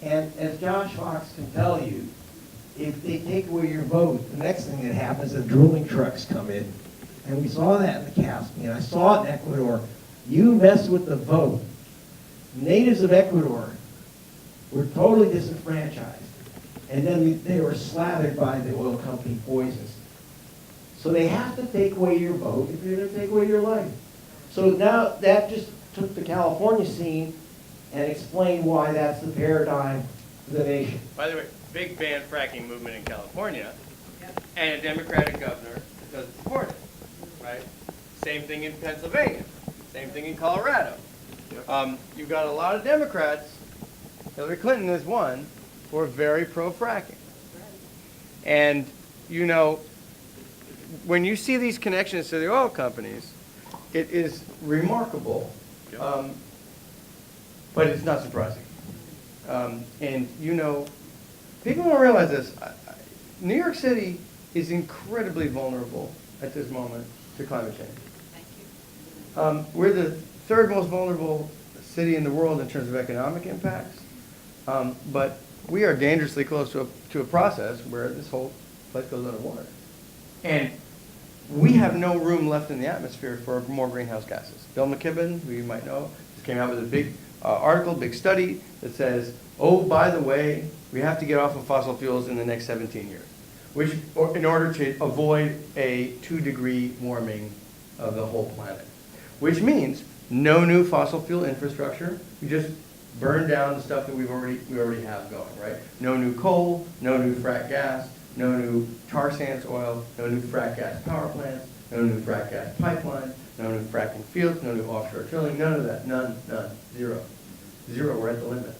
And as Josh Fox can tell you, if they take away your vote, the next thing that happens is drilling trucks come in. And we saw that in the Caspian. I saw it in Ecuador. You mess with the vote. Natives of Ecuador were totally disenfranchised. And then they were slathered by the oil company poisons. So they have to take away your vote if you're going to take away your life. So now that just took the California scene and explained why that's the paradigm for the nation. By the way, big ban fracking movement in California, and a Democratic governor doesn't support it, right? Same thing in Pennsylvania, same thing in Colorado. You've got a lot of Democrats, Hillary Clinton is one, who are very pro-fracking. And, you know, when you see these connections to the oil companies, it is remarkable, but it's not surprising. And, you know, people don't realize this. New York City is incredibly vulnerable at this moment to climate change. Thank you. We're the third most vulnerable city in the world in terms of economic impacts, but we are dangerously close to a process where this whole place goes underwater. And we have no room left in the atmosphere for more greenhouse gases. Bill McKibben, who you might know, just came out with a big article, big study that says, oh, by the way, we have to get off of fossil fuels in the next 17 years, which, in order to avoid a 2-degree warming of the whole planet, which means no new fossil fuel infrastructure. We just burn down the stuff that we already have going, right? No new coal, no new frack gas, no new tar sands oil, no new frack gas power plants, no new frack gas pipelines, no new fracking fields, no new offshore drilling, none of that, none, zero. Zero, we're at the limit.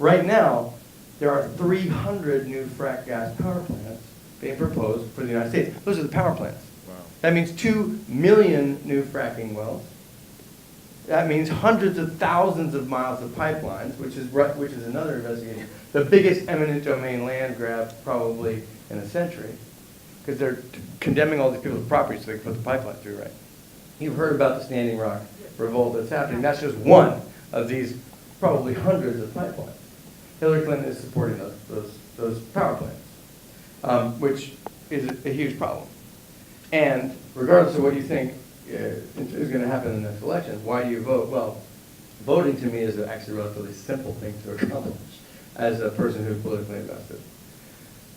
Right now, there are 300 new frack gas power plants being proposed for the United States. Those are the power plants. Wow. That means 2 million new fracking wells. That means hundreds of thousands of miles of pipelines, which is another investigation. The biggest eminent domain land grab probably in a century, because they're condemning all these people's property so they can put the pipeline through, right? You've heard about the Standing Rock revolt that's happening. That's just one of these probably hundreds of pipelines. Hillary Clinton is supporting those power plants, which is a huge problem. And regardless of what you think is going to happen in the next elections, why do you vote? Well, voting to me is actually a relatively simple thing to accomplish as a person who's politically invested.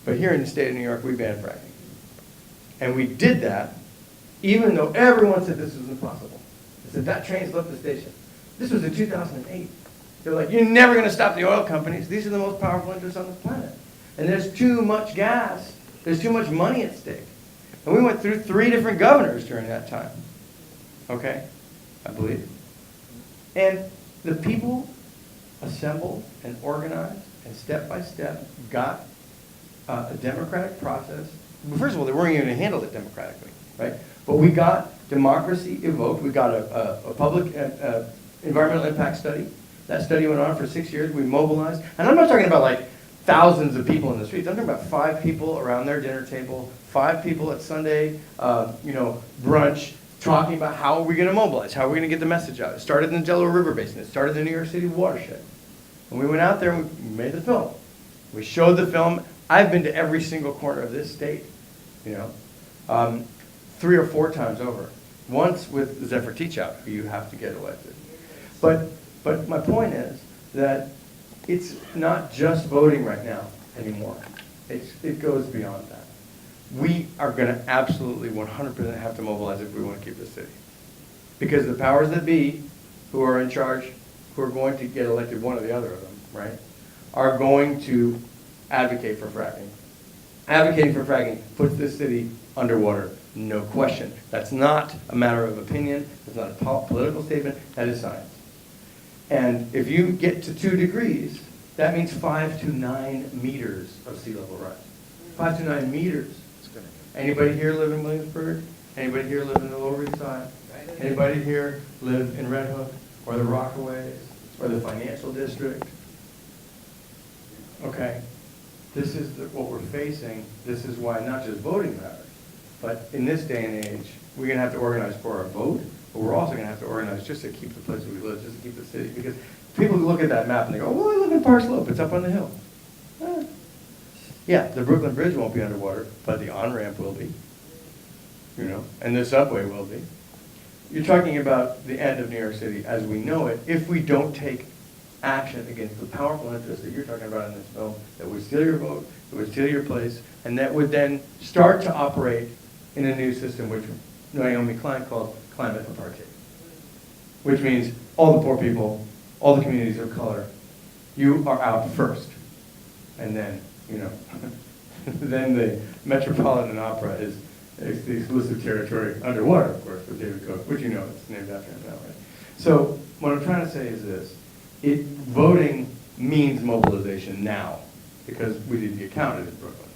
But here in the state of New York, we banned fracking. And we did that even though everyone said this was impossible. They said, that train's left the station. This was in 2008. They're like, you're never going to stop the oil companies. These are the most powerful interests on the planet. And there's too much gas. There's too much money at stake. And we went through 3 different governors during that time. Okay? I believe. And the people assembled and organized and step by step got a democratic process. Well, first of all, they weren't even going to handle it democratically, right? But we got democracy evoked. We got a public environmental impact study. That study went on for 6 years. We mobilized. And I'm not talking about like thousands of people in the streets. I'm talking about 5 people around their dinner table, 5 people at Sunday, brunch, talking about how are we going to mobilize, how are we going to get the message out. It started in the Delaware River Basin. It started in the New York City watershed. And we went out there and we made the film. We showed the film. I've been to every single corner of this state, 3 or 4 times over. Once with Zephyr Teachout, who you have to get elected. But my point is that it's not just voting right now anymore. It goes beyond that. We are going to absolutely 100% have to mobilize if we want to keep the city. Because the powers that be, who are in charge, who are going to get elected, one or the other of them, right, are going to advocate for fracking. Advocating for fracking puts this city underwater, no question. That's not a matter of opinion. It's not a political statement. That is science. And if you get to 2 degrees, that means 5 to 9 meters of sea level rise. 5 to 9 meters. Anybody here live in Williamsburg? Anybody here live in the Lower East Side? Anybody here live in Red Hook or the Rockaways or the Financial District? Okay, this is what we're facing. This is why not just voting matters, but in this day and age, we're going to have to organize for our vote, but we're also going to have to organize just to keep the places we live, just to keep the city, because people look at that map and they go, well, I live in Park Slope, it's up on the hill. Yeah, the Brooklyn Bridge won't be underwater, but the on-ramp will be, and the subway will be. You're talking about the end of New York City as we know it, if we don't take action against the powerful interests that you're talking about in this film, that would steal your vote, that would steal your place, and that would then start to operate in a new system, which Naomi Klein calls climate apartheid. Which means all the poor people, all the communities of color, you are out first. And then, then the Metropolitan Opera is the exclusive territory underwater, of course, with David Koch, which it's named after him now, right? So what I'm trying to say is this. Voting means mobilization now, because we didn't get counted in Brooklyn.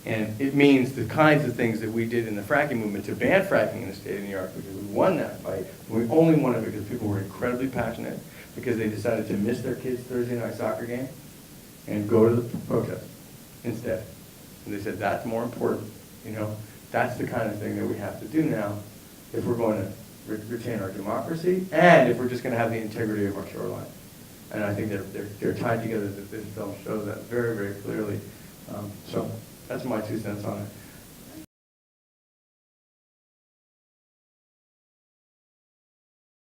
And it means the kinds of things that we did in the fracking movement to ban fracking in the state of New York, because we won that fight. We only won it because people were incredibly passionate, because they decided to miss their kids' Thursday night soccer game and go to the protest instead. And they said, that's more important, That's the kind of thing that we have to do now if we're going to retain our democracy and if we're just going to have the integrity of our shoreline. And I think they're tied together. This film shows that very, very clearly. So that's my 2 cents on it.